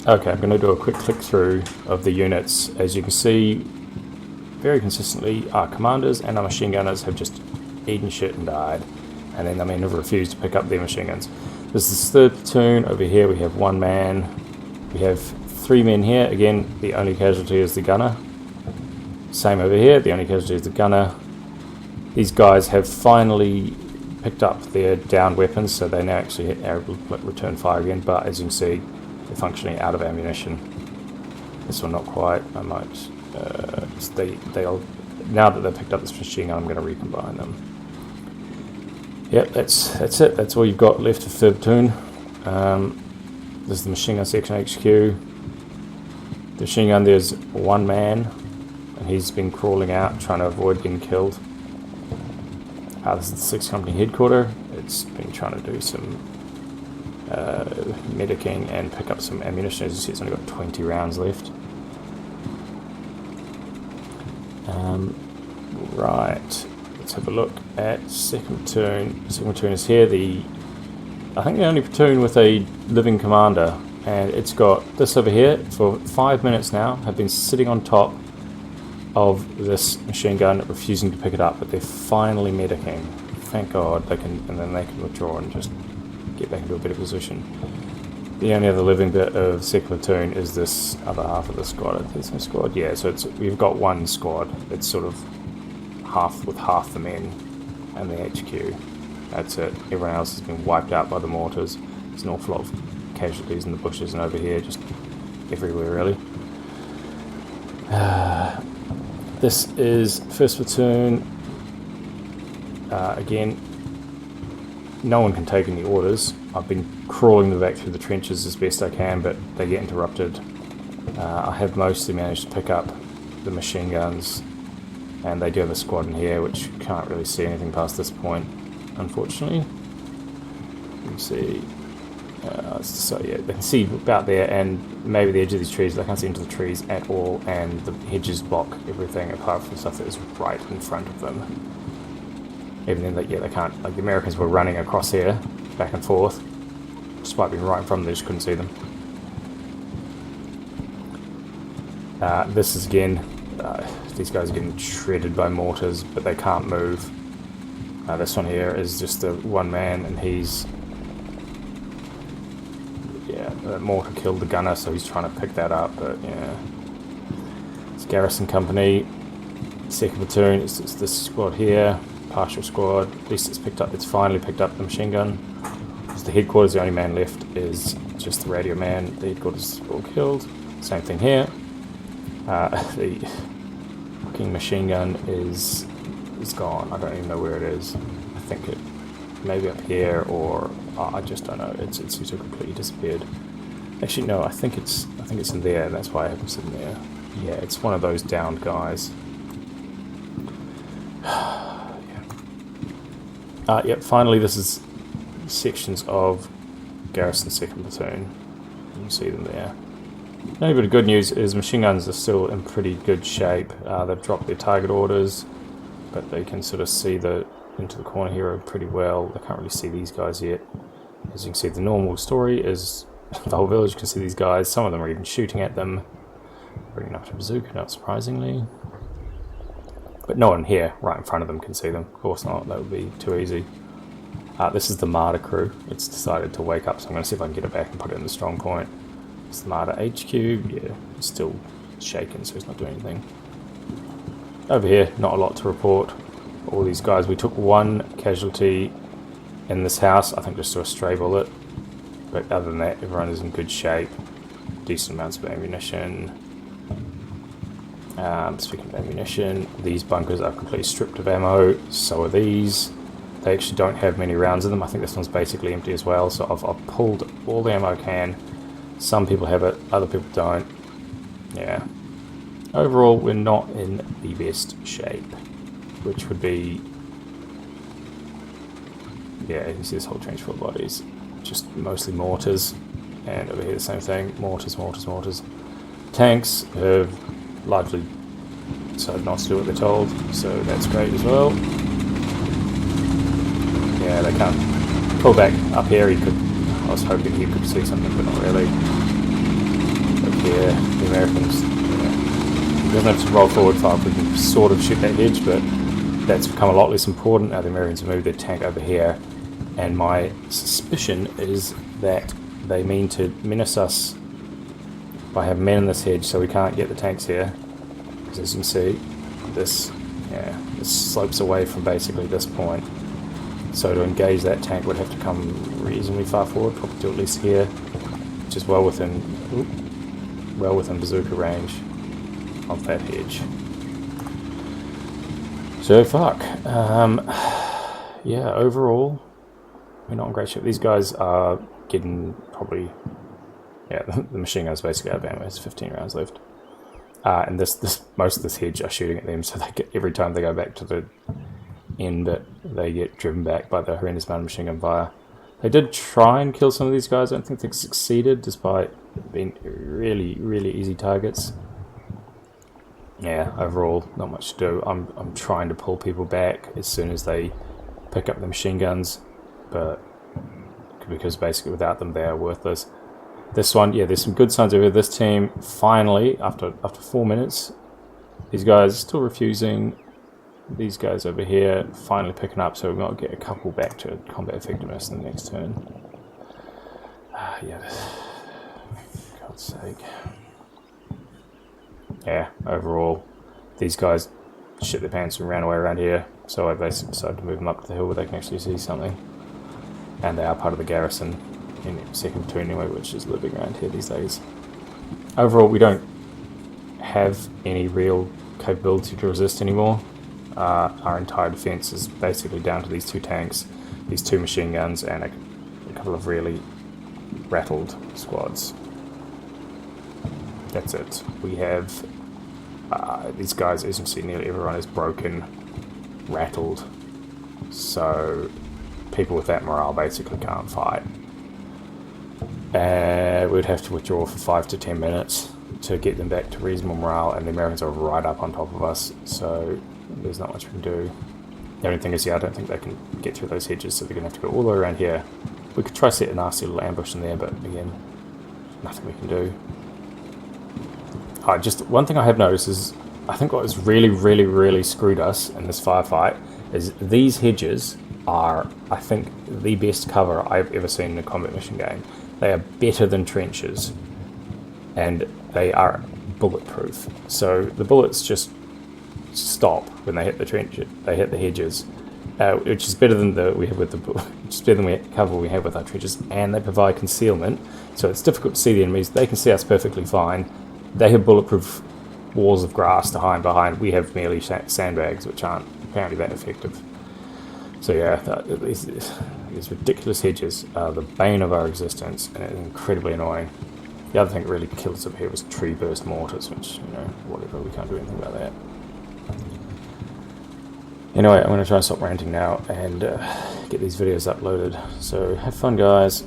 Okay, I'm going to do a quick click through of the units. As you can see, very consistently, our commanders and our machine gunners have just eaten shit and died. And then the men have refused to pick up their machine guns. This is the 3rd platoon. Over here we have 1 man. We have 3 men here. Again, the only casualty is the gunner. Same over here, the only casualty is the gunner. These guys have finally picked up their downed weapons, so they now actually are able to return fire again, but as you can see, they're functioning out of ammunition. This one not quite. I might... they'll now that they've picked up this machine gun, I'm going to recombine them. Yep, that's it. That's all you've got left of 3rd platoon. This is the machine gun section HQ. The machine gun, there's 1 man, and he's been crawling out, trying to avoid being killed. This is the 6th Company headquarters. It's been trying to do some medicing and pick up some ammunition. As you see, it's only got 20 rounds left. Right, let's have a look at 2nd platoon. 2nd platoon is here. I think the only platoon with a living commander, and it's got this over here for 5 minutes now. Have been sitting on top of this machine gun, refusing to pick it up, but they're finally medicing. Thank God they can, and then they can withdraw and just get back into a better position. The only other living bit of 2nd platoon is this other half of the squad. There's no squad, yeah. So we've got 1 squad. It's sort of half the men and the HQ. That's it. Everyone else has been wiped out by the mortars. There's an awful lot of casualties in the bushes and over here, just everywhere really. This is 1st platoon. Again, no one can take any orders. I've been crawling them back through the trenches as best I can, but they get interrupted. I have mostly managed to pick up the machine guns, and they do have a squad in here, which can't really see anything past this point, unfortunately. You can see, so yeah, they can see about there, and maybe the edge of these trees. They can't see into the trees at all, and the hedges block everything apart from stuff that is right in front of them. Even then, yeah, they can't. Like the Americans were running across here, back and forth, despite being right in front of them, they just couldn't see them. This is again. These guys are getting shredded by mortars, but they can't move. This one here is just the 1 man, and he's... Yeah, the mortar killed the gunner, so he's trying to pick that up, but yeah. It's Garrison Company, 2nd platoon, it's this squad here, partial squad. At least it's finally picked up the machine gun. It's the headquarters, the only man left is just the radio man. The headquarters is all killed. Same thing here. The fucking machine gun is gone. I don't even know where it is. I think it maybe up here, or I just don't know. It's completely disappeared. Actually, no. I think it's in there. That's why I have it sitting there. Yeah, it's one of those downed guys. Yeah. Yep. Finally, this is sections of Garrison 2nd platoon. You can see them there. The only bit of good news is machine guns are still in pretty good shape. They've dropped their target orders, but they can sort of see into the corner here pretty well. They can't really see these guys yet. As you can see, the normal story is the whole village can see these guys. Some of them are even shooting at them. Bringing up a bazooka, not surprisingly. But no one here, right in front of them, can see them. Of course not, that would be too easy. This is the Marder crew. It's decided to wake up, so I'm going to see if I can get it back and put it in the strong point. It's the Marder HQ, yeah, it's still shaking, so it's not doing anything. Over here, not a lot to report. All these guys, we took 1 casualty in this house, I think just to a stray bullet. But other than that, everyone is in good shape. Decent amounts of ammunition. Speaking of ammunition, these bunkers are completely stripped of ammo, so are these. They actually don't have many rounds in them. I think this one's basically empty as well, so I've pulled all the ammo I can. Some people have it, other people don't. Yeah. Overall, we're not in the best shape, which would be... Yeah, you can see this whole trench full of bodies. Just mostly mortars, and over here the same thing. Mortars, mortars, mortars. Tanks have largely decided not to do what they're told, so that's great as well. Yeah, they can't pull back up here. I was hoping he could see something, but not really. here. The Americans, doesn't have to roll forward far. We can sort of shoot that hedge, but that's become a lot less important. Now the Americans have moved their tank over here, and my suspicion is that they mean to menace us by having men in this hedge, so we can't get the tanks here. Because as you can see, this slopes away from basically this point. So to engage that tank would have to come reasonably far forward, probably to at least here, which is well within bazooka range of that hedge. So fuck. Yeah, overall, we're not in great shape. These guys are getting probably, the machine gun's basically out of ammo. There's 15 rounds left. And most of this hedge are shooting at them, so they get, every time they go back to the end bit, they get driven back by the horrendous amount of machine gun fire. They did try and kill some of these guys. I don't think they succeeded, despite being really, really easy targets. Yeah, overall, not much to do. I'm trying to pull people back as soon as they pick up the machine guns, but because basically without them they are worthless. This one, yeah, there's some good signs over here. This team finally, after 4 minutes, these guys still refusing. These guys over here finally picking up, so we might get a couple back to combat effectiveness in the next turn. Yeah, God's sake. Yeah, overall, these guys shit their pants and ran away around here, so I basically decided to move them up to the hill where they can actually see something. And they are part of the garrison in the second platoon anyway, which is living around here these days. Overall, we don't have any real capability to resist anymore. Our entire defense is basically down to these two tanks, these two machine guns, and a couple of really rattled squads. That's it. We have these guys, as you can see, nearly everyone is broken, rattled, so people with that morale basically can't fight. We'd have to withdraw for 5 to 10 minutes to get them back to reasonable morale, and the Americans are right up on top of us, so there's not much we can do. The only thing is, I don't think they can get through those hedges, so they're going to have to go all the way around here. We could try to set a nasty little ambush in there, but again, nothing we can do. Just one thing I have noticed is, I think what has really, really, really screwed us in this firefight is these hedges are, I think, the best cover I've ever seen in a combat mission game. They are better than trenches, and they are bulletproof. So the bullets just stop when they hit the trenches. They hit the hedges, which is better than we have with which is better than the cover we have with our trenches. And they provide concealment, so it's difficult to see the enemies. They can see us perfectly fine. They have bulletproof walls of grass to hide behind. We have merely sandbags, which aren't apparently that effective. So yeah, these ridiculous hedges are the bane of our existence, and it's incredibly annoying. The other thing that really killed us up here was tree burst mortars, which, whatever, we can't do anything about that. Anyway, I'm going to try and stop ranting now and get these videos uploaded. So have fun, guys.